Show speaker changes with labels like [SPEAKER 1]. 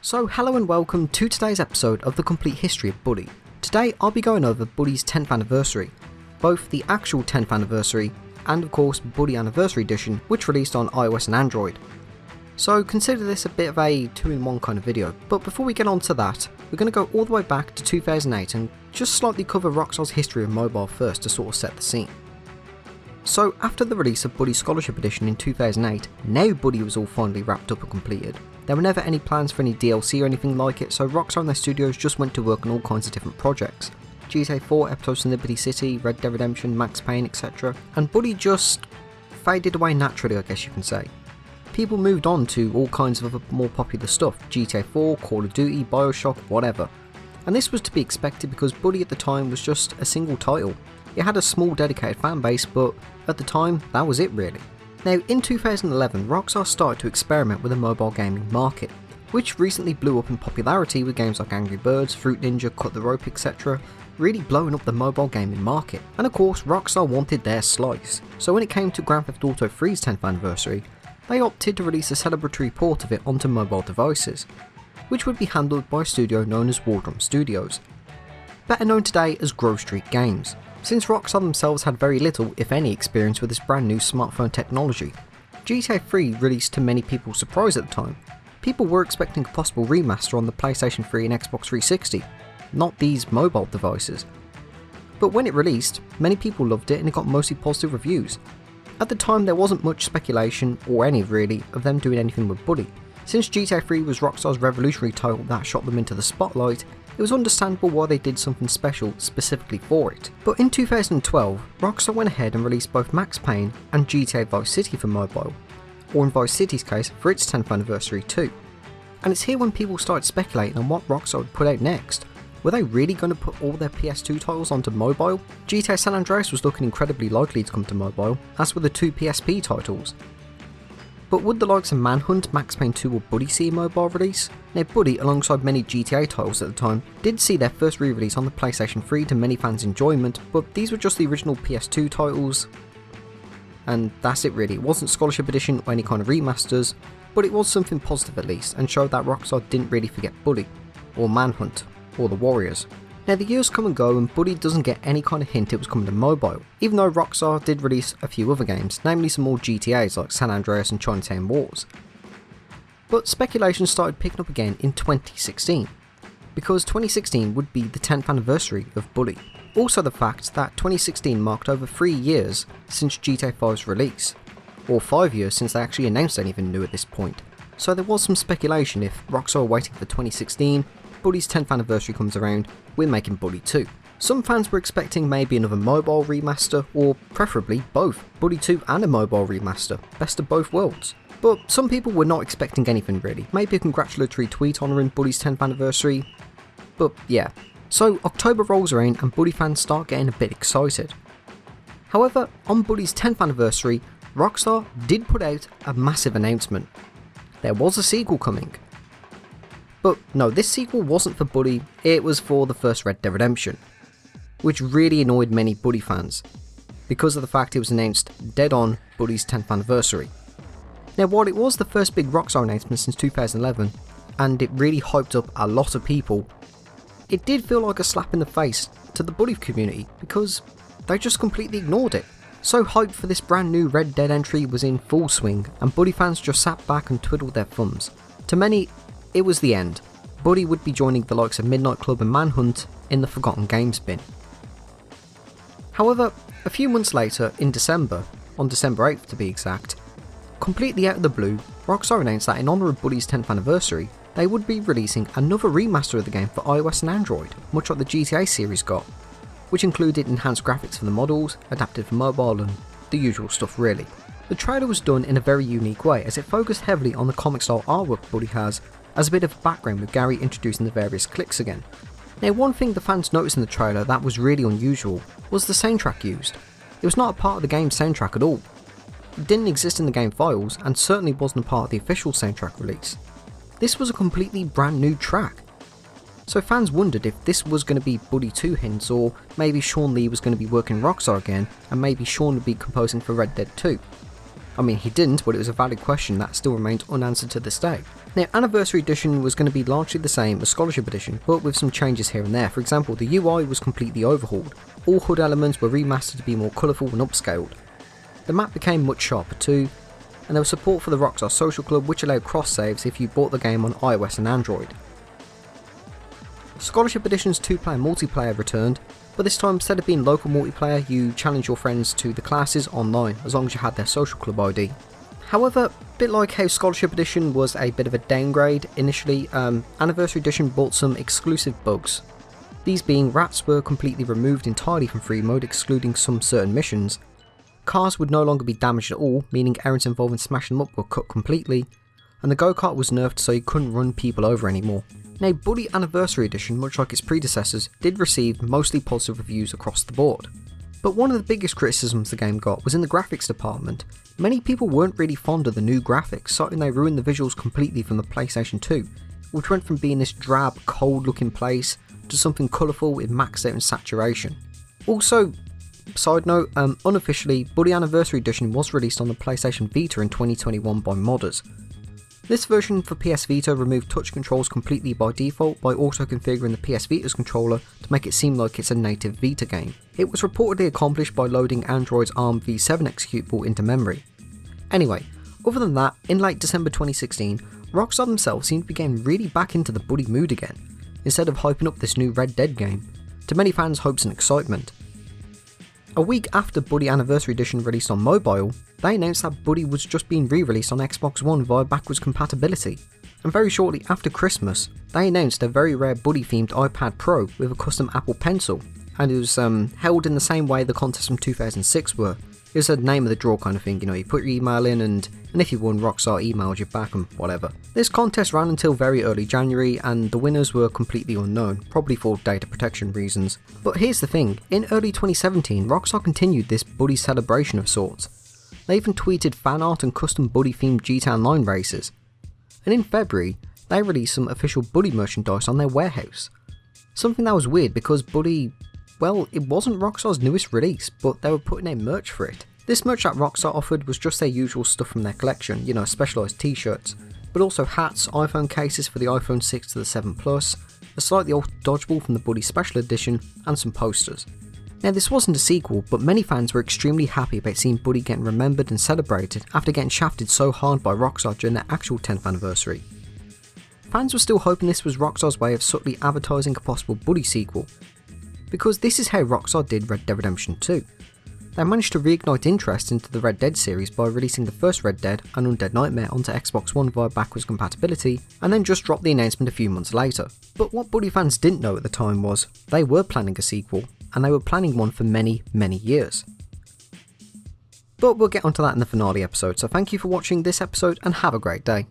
[SPEAKER 1] So hello and welcome to today's episode of the complete history of Bully. Today I'll be going over Bully's 10th anniversary, both the actual 10th anniversary and of course Bully Anniversary Edition, which released on iOS and Android. So consider this a bit of a two-in-one kind of video, but before we get on to that, we're going to go all the way back to 2008 and just slightly cover Rockstar's history of mobile first to sort of set the scene. So after the release of Bully Scholarship Edition in 2008, now Bully was all finally wrapped up and completed. There were never any plans for any DLC or anything like it, so Rockstar and their studios just went to work on all kinds of different projects. GTA 4, episodes from Liberty City, Red Dead Redemption, Max Payne, etc. And Bully just faded away naturally, I guess you can say. People moved on to all kinds of other more popular stuff, GTA 4, Call of Duty, Bioshock, whatever. And this was to be expected because Bully at the time was just a single title. It had a small dedicated fan base, but at the time, that was it really. Now, in 2011, Rockstar started to experiment with the mobile gaming market, which recently blew up in popularity with games like Angry Birds, Fruit Ninja, Cut the Rope, etc., really blowing up the mobile gaming market. And of course, Rockstar wanted their slice, so when it came to Grand Theft Auto 3's 10th anniversary, they opted to release a celebratory port of it onto mobile devices, which would be handled by a studio known as Wardrum Studios, better known today as Grove Street Games. Since Rockstar themselves had very little, if any, experience with this brand new smartphone technology, GTA 3 released to many people's surprise at the time. People were expecting a possible remaster on the PlayStation 3 and Xbox 360, not these mobile devices. But when it released, many people loved it and it got mostly positive reviews. At the time there wasn't much speculation, or any really, of them doing anything with Bully. Since GTA 3 was Rockstar's revolutionary title that shot them into the spotlight, it was understandable why they did something special specifically for it. But in 2012, Rockstar went ahead and released both Max Payne and GTA Vice City for mobile, or in Vice City's case for its 10th anniversary too. And it's here when people started speculating on what Rockstar would put out next. Were they really going to put all their PS2 titles onto mobile? GTA San Andreas was looking incredibly likely to come to mobile, as were the two PSP titles. But would the likes of Manhunt, Max Payne 2 or Bully see a mobile release? Now Bully, alongside many GTA titles at the time, did see their first re-release on the PlayStation 3 to many fans' enjoyment, but these were just the original PS2 titles, and that's it really. It wasn't Scholarship Edition or any kind of remasters, but it was something positive at least, and showed that Rockstar didn't really forget Bully, or Manhunt, or the Warriors. Now the years come and go and Bully doesn't get any kind of hint it was coming to mobile, even though Rockstar did release a few other games, namely some more GTAs like San Andreas and Chinatown Wars. But speculation started picking up again in 2016, because 2016 would be the 10th anniversary of Bully. Also the fact that 2016 marked over 3 years since GTA 5's release, or 5 years since they actually announced anything new at this point. So there was some speculation if Rockstar were waiting for 2016, Bully's 10th anniversary comes around, we're making Bully 2. Some fans were expecting maybe another mobile remaster, or preferably both, Bully 2 and a mobile remaster, best of both worlds. But some people were not expecting anything really, maybe a congratulatory tweet honouring Bully's 10th anniversary, but yeah. So October rolls around and Bully fans start getting a bit excited. However, on Bully's 10th anniversary, Rockstar did put out a massive announcement. There was a sequel coming. But no, this sequel wasn't for Bully, it was for the first Red Dead Redemption, which really annoyed many Bully fans, because of the fact it was announced dead on Bully's 10th anniversary. Now while it was the first big Rockstar announcement since 2011, and it really hyped up a lot of people, it did feel like a slap in the face to the Bully community, because they just completely ignored it. So hype for this brand new Red Dead entry was in full swing, and Bully fans just sat back and twiddled their thumbs. To many, it was the end. Bully would be joining the likes of Midnight Club and Manhunt in the Forgotten Games bin. However, a few months later, in December, on December 8th to be exact, completely out of the blue, Rockstar announced that in honour of Bully's 10th anniversary, they would be releasing another remaster of the game for iOS and Android, much like the GTA series got, which included enhanced graphics for the models, adapted for mobile and the usual stuff really. The trailer was done in a very unique way as it focused heavily on the comic style artwork Bully has, as a bit of background with Gary introducing the various clicks again. Now one thing the fans noticed in the trailer that was really unusual was the soundtrack used. It was not a part of the game's soundtrack at all. It didn't exist in the game files and certainly wasn't a part of the official soundtrack release. This was a completely brand new track. So fans wondered if this was going to be Bully 2 hints, or maybe Sean Lee was going to be working Rockstar again and maybe Sean would be composing for Red Dead 2. I mean, he didn't, but it was a valid question that still remains unanswered to this day. Now, Anniversary Edition was going to be largely the same as Scholarship Edition, but with some changes here and there. For example, the UI was completely overhauled. All HUD elements were remastered to be more colourful and upscaled. The map became much sharper too, and there was support for the Rockstar Social Club, which allowed cross-saves if you bought the game on iOS and Android. Scholarship Edition's 2-player multiplayer returned, but this time instead of being local multiplayer, you challenge your friends to the classes online, as long as you had their Social Club ID. However, a bit like how Scholarship Edition was a bit of a downgrade initially, Anniversary Edition brought some exclusive bugs. These being, rats were completely removed entirely from free mode, excluding some certain missions. Cars would no longer be damaged at all, meaning errands involving smashing them up were cut completely, and the go-kart was nerfed so you couldn't run people over anymore. Now, Bully Anniversary Edition, much like its predecessors, did receive mostly positive reviews across the board. But one of the biggest criticisms the game got was in the graphics department. Many people weren't really fond of the new graphics, citing they ruined the visuals completely from the PlayStation 2, which went from being this drab, cold looking place to something colourful with maxed out in saturation. Also, side note, unofficially, Bully Anniversary Edition was released on the PlayStation Vita in 2021 by modders. This version for PS Vita removed touch controls completely by default by auto-configuring the PS Vita's controller to make it seem like it's a native Vita game. It was reportedly accomplished by loading Android's ARM v7 executable into memory. Anyway, other than that, in late December 2016, Rockstar themselves seemed to be getting really back into the Bully mood again, instead of hyping up this new Red Dead game, to many fans' hopes and excitement. A week after Bully Anniversary Edition released on mobile, they announced that Bully was just being re-released on Xbox One via backwards compatibility, and very shortly after Christmas, they announced a very rare Bully themed iPad Pro with a custom Apple Pencil, and it was held in the same way the contests from 2006 were. It was a name of the draw kind of thing, you know, you put your email in and if you won, Rockstar emailed you back and whatever. This contest ran until very early January and the winners were completely unknown, probably for data protection reasons. But here's the thing, in early 2017 Rockstar continued this Bully celebration of sorts. They even tweeted fan art and custom Bully themed GTA Online races. And in February, they released some official Bully merchandise on their warehouse. Something that was weird because Bully, well, it wasn't Rockstar's newest release, but they were putting out merch for it. This merch that Rockstar offered was just their usual stuff from their collection, you know, specialised t-shirts, but also hats, iPhone cases for the iPhone 6 to the 7 Plus, a slightly altered dodgeball from the Bully Special Edition, and some posters. Now this wasn't a sequel, but many fans were extremely happy about seeing Bully getting remembered and celebrated after getting shafted so hard by Rockstar during their actual 10th anniversary. Fans were still hoping this was Rockstar's way of subtly advertising a possible Bully sequel, because this is how Rockstar did Red Dead Redemption 2. They managed to reignite interest into the Red Dead series by releasing the first Red Dead and Undead Nightmare onto Xbox One via backwards compatibility, and then just dropped the announcement a few months later. But what Bully fans didn't know at the time was, they were planning a sequel, and they were planning one for many, many years. But we'll get onto that in the finale episode, so thank you for watching this episode and have a great day.